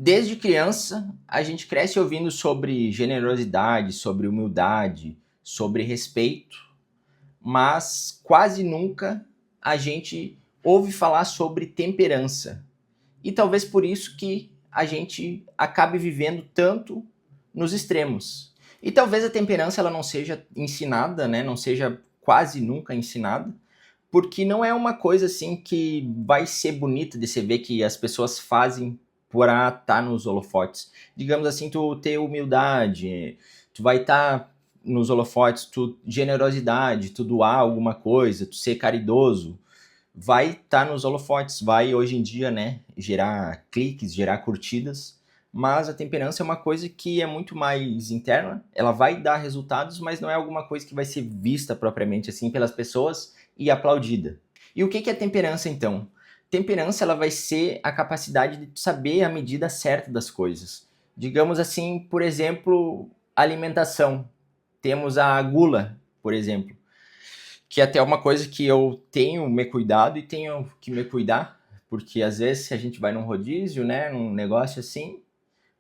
Desde criança, a gente cresce ouvindo sobre generosidade, sobre humildade, sobre respeito, mas quase nunca a gente ouve falar sobre temperança. E talvez por isso que a gente acabe vivendo tanto nos extremos. E talvez a temperança ela não seja ensinada, né? Não seja quase nunca ensinada, porque não é uma coisa assim que vai ser bonita de você ver que as pessoas fazem para estar nos holofotes. Digamos assim, tu ter humildade, tu vai estar nos holofotes, tu generosidade, tu doar alguma coisa, tu ser caridoso, vai estar nos holofotes, vai hoje em dia, né, gerar cliques, gerar curtidas, mas a temperança é uma coisa que é muito mais interna, ela vai dar resultados, mas não é alguma coisa que vai ser vista propriamente assim pelas pessoas e aplaudida. E o que é temperança então? Temperança ela vai ser a capacidade de saber a medida certa das coisas. Digamos assim, por exemplo, alimentação. Temos a gula, por exemplo, que é até uma coisa que eu tenho me cuidado e tenho que me cuidar, porque às vezes se a gente vai num rodízio, né, num negócio assim,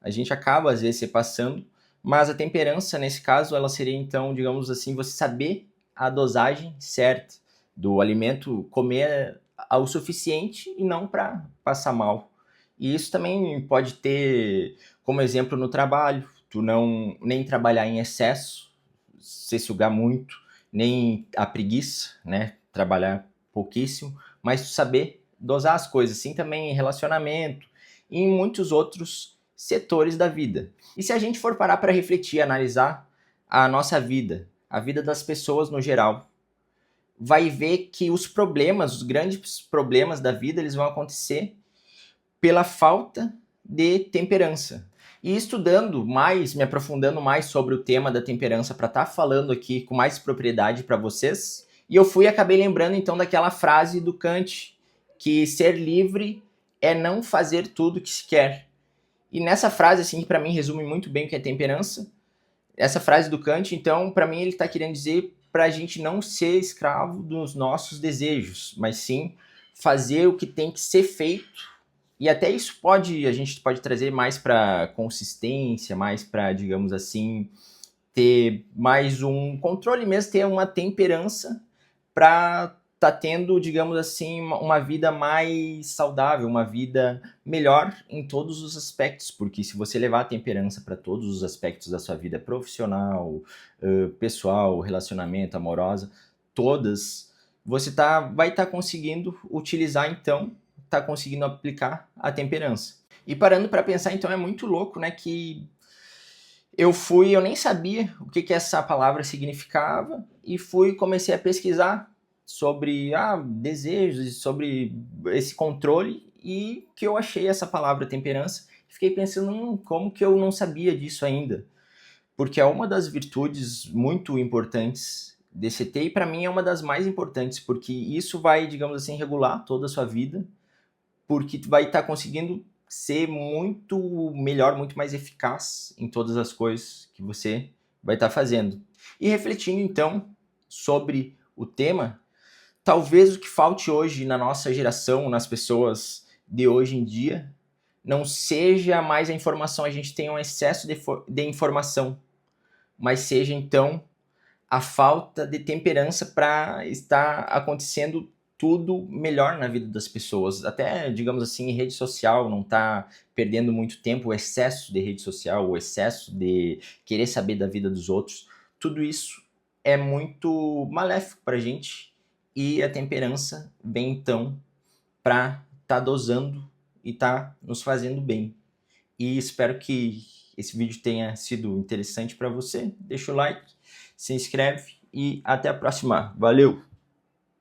a gente acaba às vezes se passando, mas a temperança nesse caso ela seria então, digamos assim, você saber a dosagem certa do alimento, comer o suficiente e não para passar mal. E isso também pode ter como exemplo no trabalho, tu não nem trabalhar em excesso, se sugar muito, nem a preguiça, né? Trabalhar pouquíssimo, mas saber dosar as coisas, assim também em relacionamento e em muitos outros setores da vida. E se a gente for parar para refletir, analisar a nossa vida, a vida das pessoas no geral, vai ver que os problemas, os grandes problemas da vida, eles vão acontecer pela falta de temperança. E estudando mais, me aprofundando mais sobre o tema da temperança para estar falando aqui com mais propriedade para vocês, e eu acabei lembrando então daquela frase do Kant, que ser livre é não fazer tudo o que se quer. E nessa frase, assim, que para mim resume muito bem o que é temperança, essa frase do Kant, então, para mim ele está querendo dizer para a gente não ser escravo dos nossos desejos, mas sim fazer o que tem que ser feito. E até isso a gente pode trazer mais para consistência, mais para, digamos assim, ter mais um controle mesmo, ter uma temperança para tá tendo, digamos assim, uma vida mais saudável, uma vida melhor em todos os aspectos, porque se você levar a temperança para todos os aspectos da sua vida profissional, pessoal, relacionamento, amorosa, todas, você vai estar conseguindo utilizar então, tá conseguindo aplicar a temperança. E parando para pensar, então é muito louco, né, que eu nem sabia o que essa palavra significava e comecei a pesquisar sobre desejos, sobre esse controle e que eu achei essa palavra temperança. Fiquei pensando, como que eu não sabia disso ainda? Porque é uma das virtudes muito importantes desse ET e para mim é uma das mais importantes, porque isso vai, digamos assim, regular toda a sua vida, porque tu vai estar conseguindo ser muito melhor, muito mais eficaz em todas as coisas que você vai estar fazendo. E refletindo então sobre o tema, talvez o que falte hoje na nossa geração, nas pessoas de hoje em dia, não seja mais a informação, a gente tem um excesso de informação, mas seja então a falta de temperança para estar acontecendo tudo melhor na vida das pessoas. Até, digamos assim, em rede social, não tá perdendo muito tempo, o excesso de rede social, o excesso de querer saber da vida dos outros. Tudo isso é muito maléfico pra gente e a temperança vem então para tá dosando e tá nos fazendo bem. E espero que esse vídeo tenha sido interessante para você. Deixa o like, se inscreve e até a próxima. Valeu!